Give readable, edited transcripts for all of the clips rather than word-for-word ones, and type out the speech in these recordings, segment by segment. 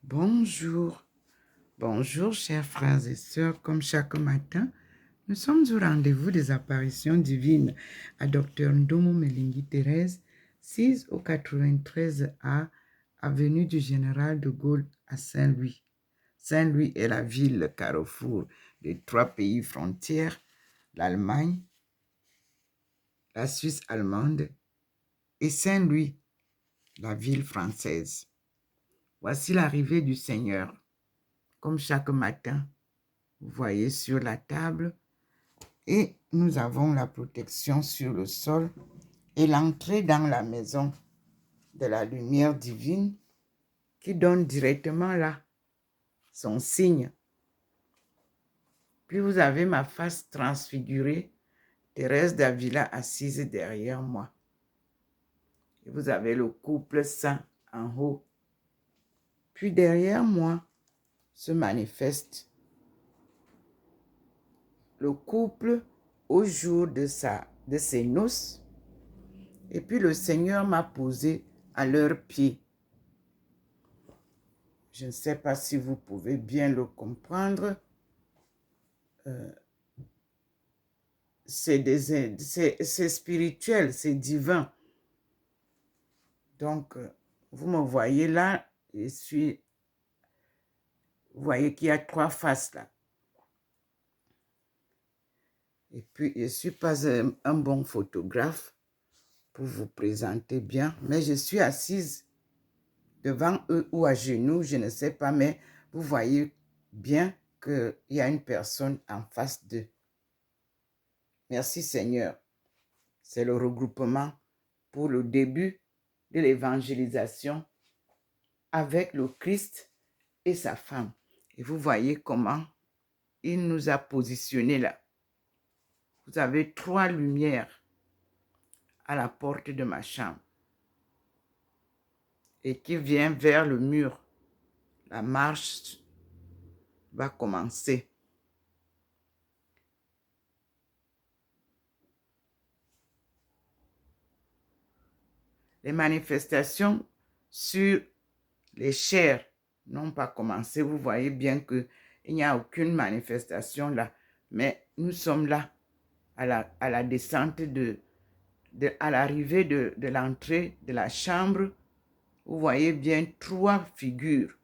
Bonjour, bonjour chers frères et sœurs, comme chaque matin, nous sommes au rendez-vous des apparitions divines à Dr Ndomo Melingi Thérèse, 6 au 93A, avenue du Général de Gaulle à Saint-Louis. Saint-Louis est la ville carrefour des 3 pays frontières, l'Allemagne, la Suisse allemande et Saint-Louis, la ville française. Voici l'arrivée du Seigneur. Comme chaque matin, vous voyez sur la table, et nous avons la protection sur le sol et l'entrée dans la maison de la lumière divine qui donne directement là son signe. Puis vous avez ma face transfigurée, Thérèse d'Avila assise derrière moi. Et vous avez le couple saint en haut. Puis derrière moi se manifeste le couple au jour de ses noces. Et puis le Seigneur m'a posé à leurs pieds. Je ne sais pas si vous pouvez bien le comprendre. C'est spirituel, c'est divin. Donc, vous me voyez là, vous voyez qu'il y a 3 faces là. Et puis, je ne suis pas un bon photographe pour vous présenter bien, mais je suis assise devant eux ou à genoux, je ne sais pas, mais vous voyez bien qu'il y a une personne en face d'eux. Merci Seigneur. C'est le regroupement pour le début de l'évangélisation avec le Christ et sa femme. Et vous voyez comment il nous a positionnés là. Vous avez 3 lumières à la porte de ma chambre et qui vient vers le mur. La marche va commencer. Les manifestations sur les chairs n'ont pas commencé. Vous voyez bien qu'il n'y a aucune manifestation là. Mais nous sommes là à la descente à l'arrivée de l'entrée de la chambre. Vous voyez bien 3 figures.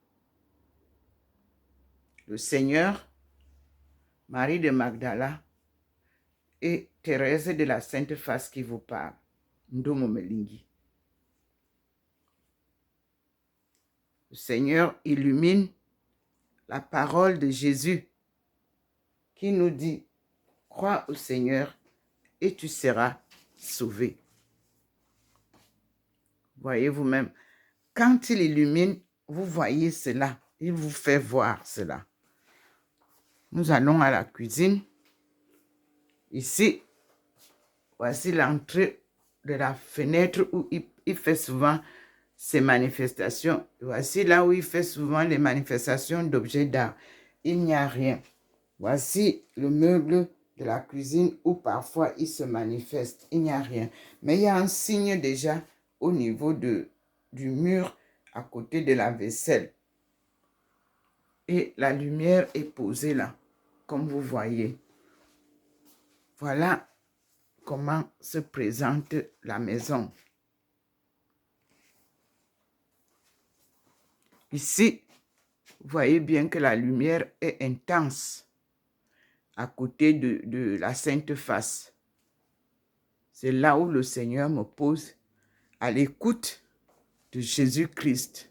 Le Seigneur, Marie de Magdala et Thérèse de la Sainte Face qui vous parle. Ndomo Melingi. Le Seigneur illumine la parole de Jésus qui nous dit, crois au Seigneur et tu seras sauvé. Voyez vous-même, quand il illumine, vous voyez cela, il vous fait voir cela. Nous allons à la cuisine. Ici, voici l'entrée de la fenêtre où il fait souvent ses manifestations. Voici là où il fait souvent les manifestations d'objets d'art. Il n'y a rien. Voici le meuble de la cuisine où parfois il se manifeste. Il n'y a rien. Mais il y a un signe déjà au niveau du mur à côté de la vaisselle. Et la lumière est posée là, comme vous voyez. Voilà comment se présente la maison. Ici, vous voyez bien que la lumière est intense à côté de la Sainte Face. C'est là où le Seigneur me pose à l'écoute de Jésus-Christ.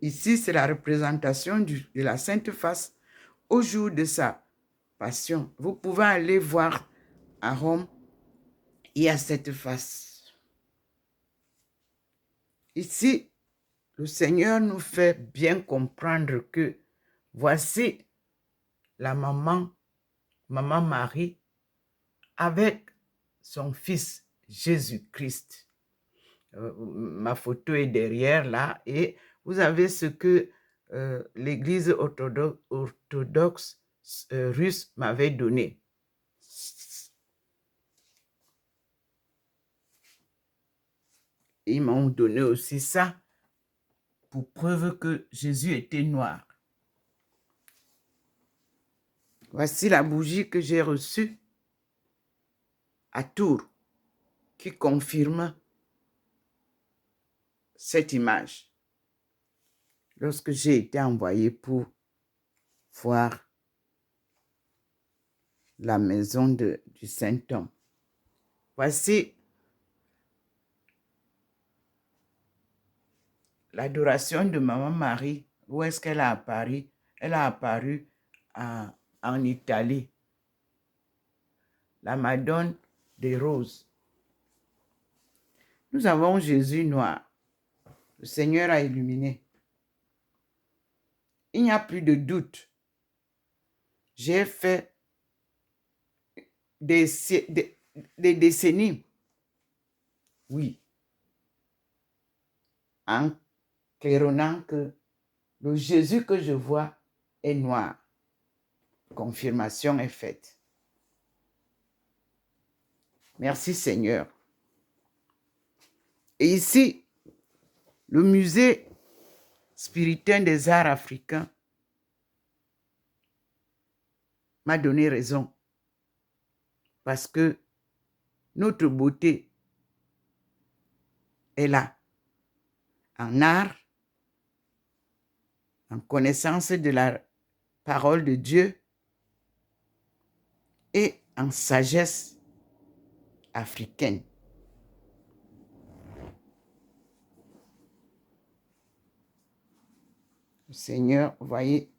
Ici, c'est la représentation de la Sainte Face au jour de sa passion. Vous pouvez aller voir à Rome, il y a cette face. Ici, le Seigneur nous fait bien comprendre que voici la maman Marie, avec son fils Jésus-Christ. Ma photo est derrière là et vous avez ce que l'Église orthodoxe russe m'avait donné. Ils m'ont donné aussi ça. pour preuve que Jésus était noir. Voici la bougie que j'ai reçue à Tours, qui confirme cette image. Lorsque j'ai été envoyé pour voir la maison du Saint-Homme. Voici l'adoration de Maman Marie. Où est-ce qu'elle a apparu? Elle a apparu en Italie. La Madone des Roses. Nous avons Jésus noir. Le Seigneur a illuminé. Il n'y a plus de doute. J'ai fait des décennies, oui, en claironnant que le Jésus que je vois est noir. Confirmation est faite. Merci Seigneur. Et ici, le musée spirituel des arts africains m'a donné raison. Parce que notre beauté est là. En art, en connaissance de la parole de Dieu et en sagesse africaine. Seigneur, voyez,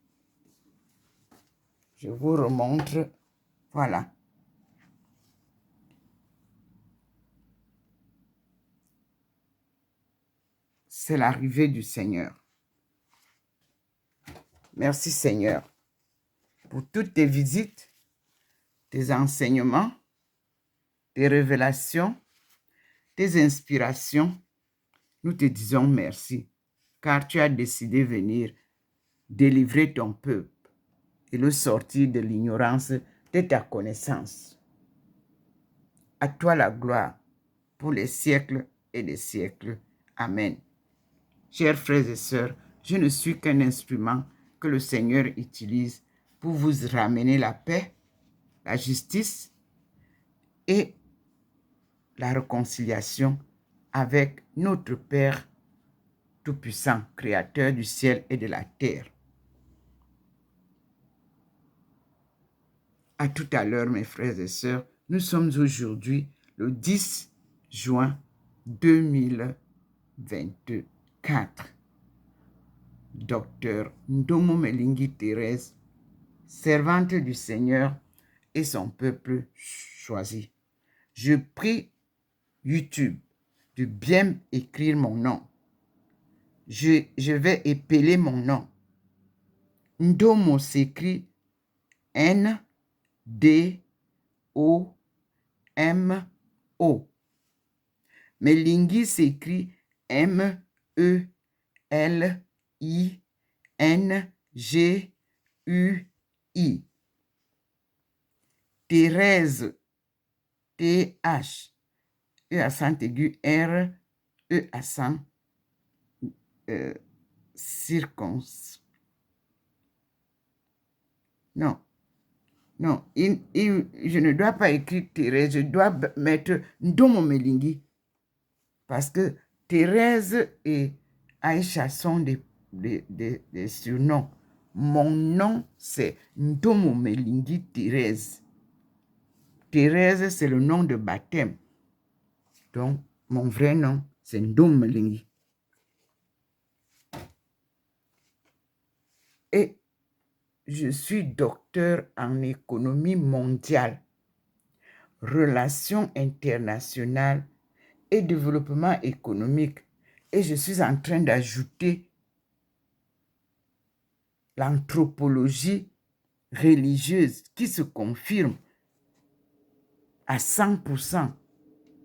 je vous remontre, voilà. C'est l'arrivée du Seigneur. Merci Seigneur pour toutes tes visites, tes enseignements, tes révélations, tes inspirations. Nous te disons merci, car tu as décidé de venir délivrer ton peuple et le sortir de l'ignorance de ta connaissance. À toi la gloire pour les siècles et des siècles. Amen. Chers frères et sœurs, je ne suis qu'un instrument que le Seigneur utilise pour vous ramener la paix, la justice et la réconciliation avec notre Père Tout-Puissant, Créateur du ciel et de la terre. À tout à l'heure, mes frères et sœurs. Nous sommes aujourd'hui le 10 juin 2024. Docteur Ndomo Melingi Thérèse, servante du Seigneur et son peuple choisi. Je prie YouTube de bien écrire mon nom. Je vais épeler mon nom. Ndomo s'écrit N-D-O-M-O. Melingi s'écrit M-E-L-I-N-G-U-I. Thérèse, T-H, E accent aigu, R, E accent Non, je ne dois pas écrire Thérèse, je dois mettre Ndomo Melingi. Parce que Thérèse et Aïcha sont des surnoms. Mon nom, c'est Ndomo Melingi Thérèse. Thérèse, c'est le nom de baptême. Donc, mon vrai nom, c'est Ndomo Melingi. Et je suis docteur en économie mondiale, relations internationales et développement économique. Et je suis en train d'ajouter l'anthropologie religieuse qui se confirme à 100%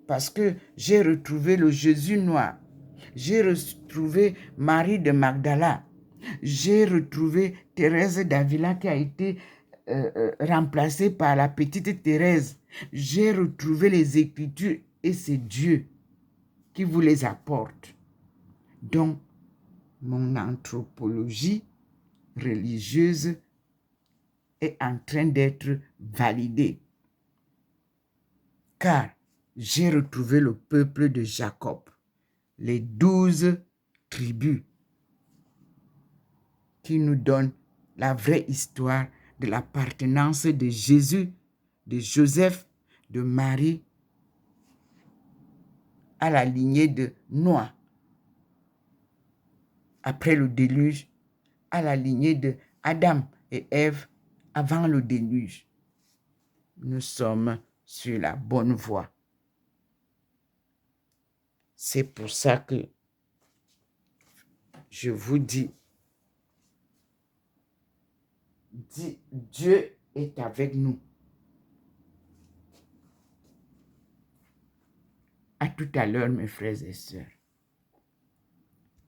parce que j'ai retrouvé le Jésus noir. J'ai retrouvé Marie de Magdala. J'ai retrouvé Thérèse d'Avila qui a été remplacée par la petite Thérèse. J'ai retrouvé les Écritures et c'est Dieu qui vous les apporte. Donc, Mon anthropologie religieuse est en train d'être validée. Car j'ai retrouvé le peuple de Jacob, les 12 tribus, qui nous donnent la vraie histoire de l'appartenance de Jésus, de Joseph, de Marie, à la lignée de Noah. Après le déluge, à la lignée de Adam et Ève avant le déluge. Nous sommes sur la bonne voie. C'est pour ça que je vous dis, Dieu est avec nous. À tout à l'heure, mes frères et sœurs.